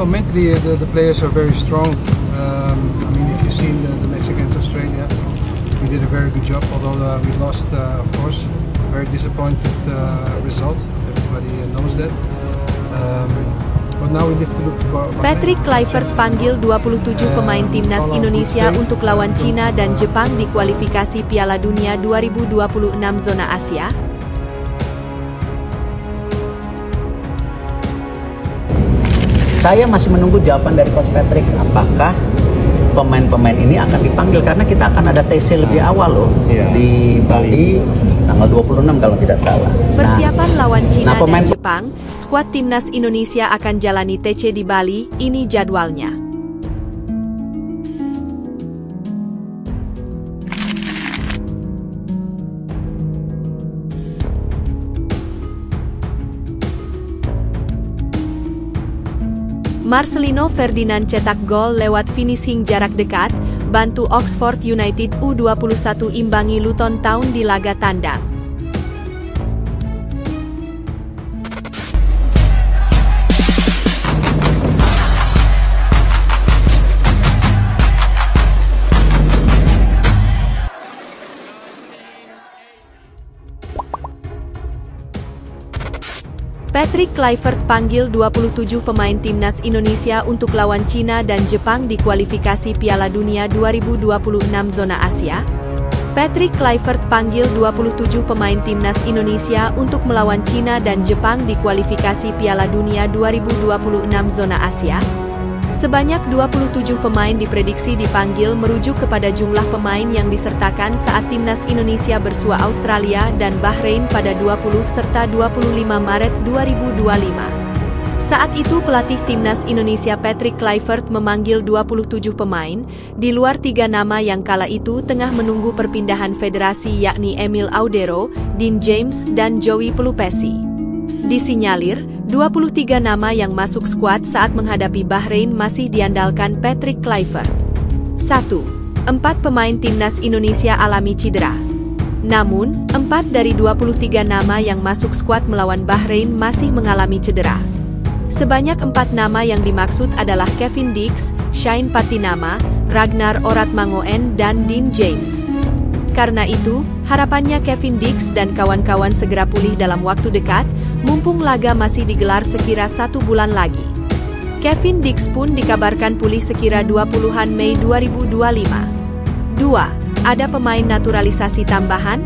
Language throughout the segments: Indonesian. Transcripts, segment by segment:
Well, mentally the players are very strong. I mean, if you've seen the match against Australia, we did a very good job. Although we lost, of course, very disappointed result. Everybody knows that. But now we have to look. Patrick Kluivert panggil 27 pemain timnas Indonesia untuk lawan Cina dan Jepang di kualifikasi Piala Dunia 2026 zona Asia. Saya masih menunggu jawaban dari Coach Patrick, apakah pemain-pemain ini akan dipanggil, karena kita akan ada TC lebih awal loh, di Bali tanggal 26 kalau tidak salah. Persiapan lawan Cina dan Jepang, skuad timnas Indonesia akan jalani TC di Bali, ini jadwalnya. Marcelino Ferdinand cetak gol lewat finishing jarak dekat, bantu Oxford United U21 imbangi Luton Town di laga tandang. Patrick Kluivert panggil 27 pemain timnas Indonesia untuk lawan Cina dan Jepang di kualifikasi Piala Dunia 2026 zona Asia. Patrick Kluivert panggil 27 pemain timnas Indonesia untuk melawan Cina dan Jepang di kualifikasi Piala Dunia 2026 zona Asia. Sebanyak 27 pemain diprediksi dipanggil merujuk kepada jumlah pemain yang disertakan saat timnas Indonesia bersua Australia dan Bahrain pada 20 serta 25 Maret 2025. Saat itu pelatih timnas Indonesia Patrick Kluivert memanggil 27 pemain, di luar 3 nama yang kala itu tengah menunggu perpindahan federasi yakni Emil Audero, Dean James, dan Joey Pelupesi. Disinyalir, 23 nama yang masuk skuad saat menghadapi Bahrain masih diandalkan Patrick Kluivert. 1. 4 pemain timnas Indonesia alami cedera. Namun, 4 dari 23 nama yang masuk skuad melawan Bahrain masih mengalami cedera. Sebanyak 4 nama yang dimaksud adalah Kevin Dix, Shane Patinama, Ragnar Oratmangoen, dan Dean James. Karena itu, harapannya Kevin Dix dan kawan-kawan segera pulih dalam waktu dekat, mumpung laga masih digelar sekira 1 bulan lagi. Kevin Dix pun dikabarkan pulih sekira 20-an Mei 2025. 2. Ada pemain naturalisasi tambahan?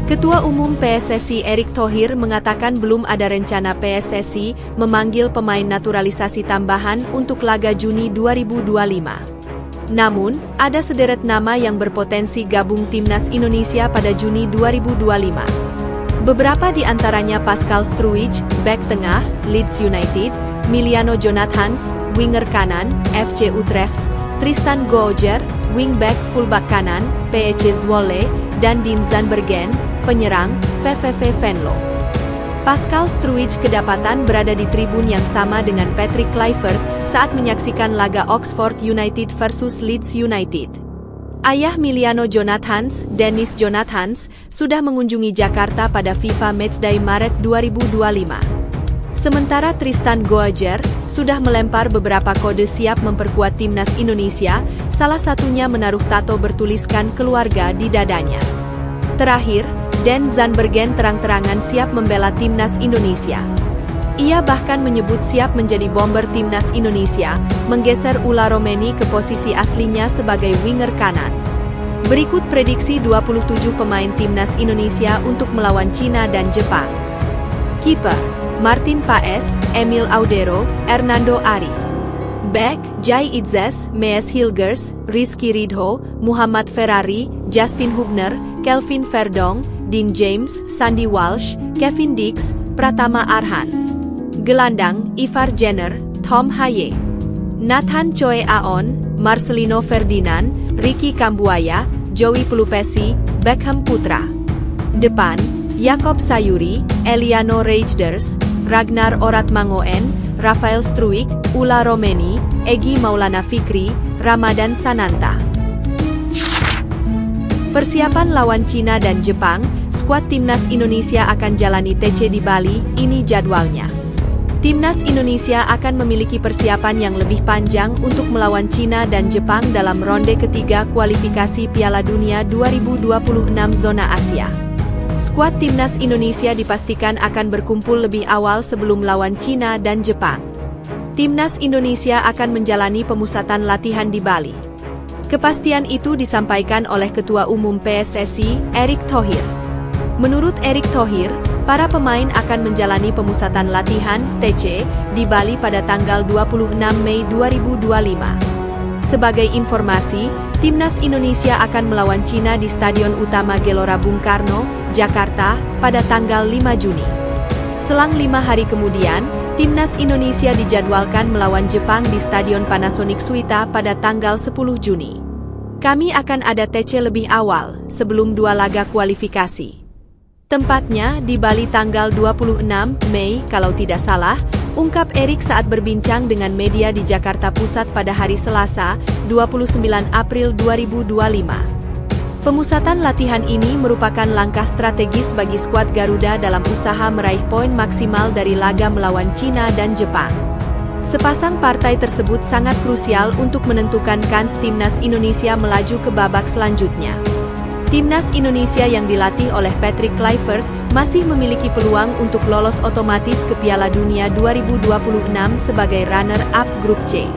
Ketua Umum PSSI Erick Thohir mengatakan belum ada rencana PSSI memanggil pemain naturalisasi tambahan untuk laga Juni 2025. Namun, ada sederet nama yang berpotensi gabung timnas Indonesia pada Juni 2025. Beberapa di antaranya Pascal Struwij, bek tengah, Leeds United, Miliano Jonathans, winger kanan, FC Utrecht, Tristan Goojer, wingback fullback kanan, PEC Zwolle, dan Dean Zandbergen, penyerang, VVV Venlo. Pascal Struwij kedapatan berada di tribun yang sama dengan Patrick Kluivert saat menyaksikan laga Oxford United versus Leeds United. Ayah Miliano Jonathans, Dennis Jonathans, sudah mengunjungi Jakarta pada FIFA Matchday Maret 2025. Sementara Tristan Goojer sudah melempar beberapa kode siap memperkuat timnas Indonesia, salah satunya menaruh tato bertuliskan keluarga di dadanya. Terakhir, Dan Zandbergen terang-terangan siap membela timnas Indonesia. Ia bahkan menyebut siap menjadi bomber timnas Indonesia, menggeser Ula Romeni ke posisi aslinya sebagai winger kanan. Berikut prediksi 27 pemain timnas Indonesia untuk melawan Cina dan Jepang. Kiper: Martin Paes, Emil Audero, Hernando Ari. Back: Jai Itzes, Mees Hilgers, Rizky Ridho, Muhammad Ferrari, Justin Hubner, Kelvin Verdong, Dean James, Sandy Walsh, Kevin Dix, Pratama Arhan. Gelandang: Ivar Jenner, Tom Haye. Nathan Choe Aon, Marcelino Ferdinand, Ricky Kambuaya, Joey Pelupesi, Beckham Putra. Depan: Jakob Sayuri, Eliano Reijnders, Ragnar Oratmangoen, Rafael Struwijk, Ula Romeni, Egy Maulana Fikri, Ramadan Sananta. Persiapan lawan Cina dan Jepang, skuad timnas Indonesia akan jalani TC di Bali, ini jadwalnya. Timnas Indonesia akan memiliki persiapan yang lebih panjang untuk melawan Cina dan Jepang dalam ronde ketiga kualifikasi Piala Dunia 2026 zona Asia. Skuad Timnas Indonesia dipastikan akan berkumpul lebih awal sebelum lawan Cina dan Jepang. Timnas Indonesia akan menjalani pemusatan latihan di Bali. Kepastian itu disampaikan oleh Ketua Umum PSSI, Erick Thohir. Menurut Erick Thohir, para pemain akan menjalani pemusatan latihan (TC) di Bali pada tanggal 26 Mei 2025. Sebagai informasi, Timnas Indonesia akan melawan Cina di Stadion Utama Gelora Bung Karno, Jakarta, pada tanggal 5 Juni. Selang 5 hari kemudian, Timnas Indonesia dijadwalkan melawan Jepang di Stadion Panasonic Suita pada tanggal 10 Juni. Kami akan ada TC lebih awal, sebelum 2 laga kualifikasi. Tempatnya di Bali tanggal 26 Mei kalau tidak salah, ungkap Erick saat berbincang dengan media di Jakarta Pusat pada hari Selasa, 29 April 2025. Pemusatan latihan ini merupakan langkah strategis bagi skuad Garuda dalam usaha meraih poin maksimal dari laga melawan Cina dan Jepang. Sepasang partai tersebut sangat krusial untuk menentukan kans Timnas Indonesia melaju ke babak selanjutnya. Timnas Indonesia yang dilatih oleh Patrick Kluivert masih memiliki peluang untuk lolos otomatis ke Piala Dunia 2026 sebagai runner-up grup C.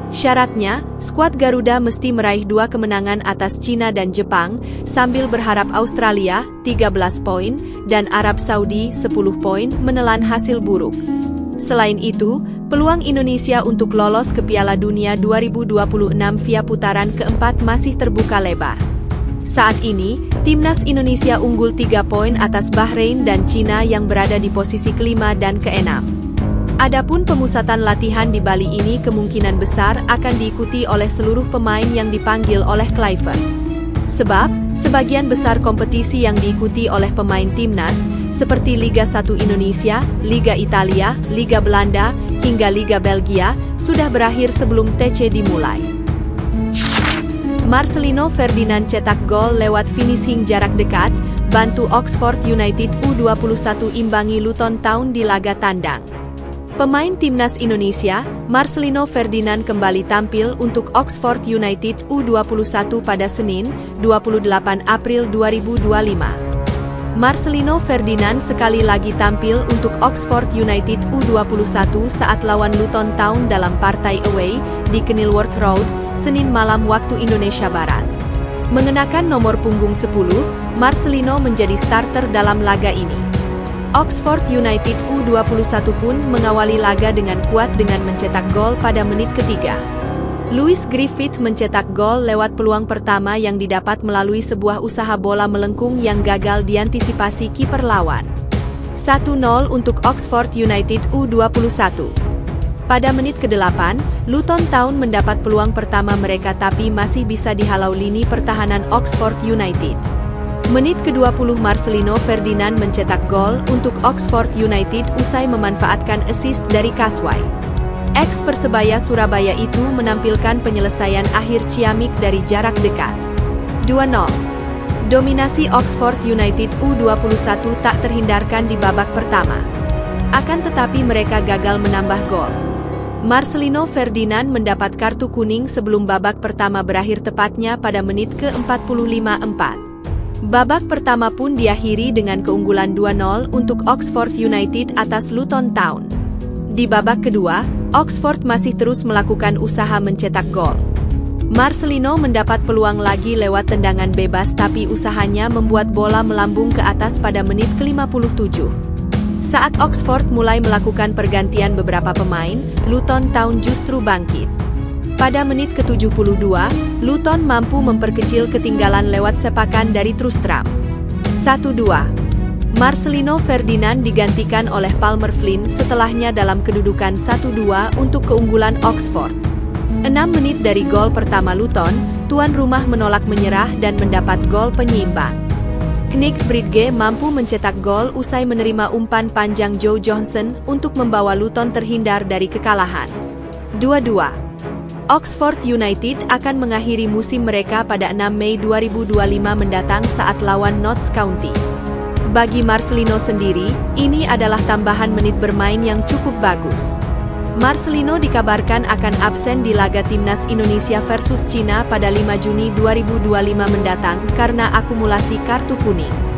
Syaratnya, skuad Garuda mesti meraih 2 kemenangan atas Cina dan Jepang, sambil berharap Australia, 13 poin, dan Arab Saudi, 10 poin, menelan hasil buruk. Selain itu, peluang Indonesia untuk lolos ke Piala Dunia 2026 via putaran keempat masih terbuka lebar. Saat ini, Timnas Indonesia unggul 3 poin atas Bahrain dan Cina yang berada di posisi kelima dan keenam. Adapun pemusatan latihan di Bali ini kemungkinan besar akan diikuti oleh seluruh pemain yang dipanggil oleh Kluivert. Sebab, sebagian besar kompetisi yang diikuti oleh pemain Timnas, seperti Liga 1 Indonesia, Liga Italia, Liga Belanda, hingga Liga Belgia, sudah berakhir sebelum TC dimulai. Marcelino Ferdinand cetak gol lewat finishing jarak dekat, bantu Oxford United U21 imbangi Luton Town di laga tandang. Pemain Timnas Indonesia, Marcelino Ferdinand kembali tampil untuk Oxford United U21 pada Senin, 28 April 2025. Marcelino Ferdinand sekali lagi tampil untuk Oxford United U21 saat lawan Luton Town dalam partai away di Kenilworth Road, Senin malam waktu Indonesia Barat. Mengenakan nomor punggung 10, Marcelino menjadi starter dalam laga ini. Oxford United U21 pun mengawali laga dengan kuat dengan mencetak gol pada menit ketiga. Louis Griffith mencetak gol lewat peluang pertama yang didapat melalui sebuah usaha bola melengkung yang gagal diantisipasi kiper lawan. 1-0 untuk Oxford United U21. Pada menit ke-8, Luton Town mendapat peluang pertama mereka tapi masih bisa dihalau lini pertahanan Oxford United. Menit ke-20 Marcelino Ferdinand mencetak gol untuk Oxford United usai memanfaatkan assist dari Kaswai. Ex Persebaya Surabaya itu menampilkan penyelesaian akhir ciamik dari jarak dekat. 2-0. Dominasi Oxford United U21 tak terhindarkan di babak pertama. Akan tetapi mereka gagal menambah gol. Marcelino Ferdinand mendapat kartu kuning sebelum babak pertama berakhir tepatnya pada menit ke-45. Babak pertama pun diakhiri dengan keunggulan 2-0 untuk Oxford United atas Luton Town. Di babak kedua, Oxford masih terus melakukan usaha mencetak gol. Marcelino mendapat peluang lagi lewat tendangan bebas tapi usahanya membuat bola melambung ke atas pada menit ke-57. Saat Oxford mulai melakukan pergantian beberapa pemain, Luton Town justru bangkit. Pada menit ke-72, Luton mampu memperkecil ketinggalan lewat sepakan dari Trustram. 1-2. Marcelino Ferdinand digantikan oleh Palmer Flynn setelahnya dalam kedudukan 1-2 untuk keunggulan Oxford. 6 menit dari gol pertama Luton, tuan rumah menolak menyerah dan mendapat gol penyeimbang. Knick Bridge mampu mencetak gol usai menerima umpan panjang Joe Johnson untuk membawa Luton terhindar dari kekalahan. 2-2. Oxford United akan mengakhiri musim mereka pada 6 Mei 2025 mendatang saat lawan Notts County. Bagi Marcelino sendiri, ini adalah tambahan menit bermain yang cukup bagus. Marcelino dikabarkan akan absen di laga Timnas Indonesia versus Cina pada 5 Juni 2025 mendatang karena akumulasi kartu kuning.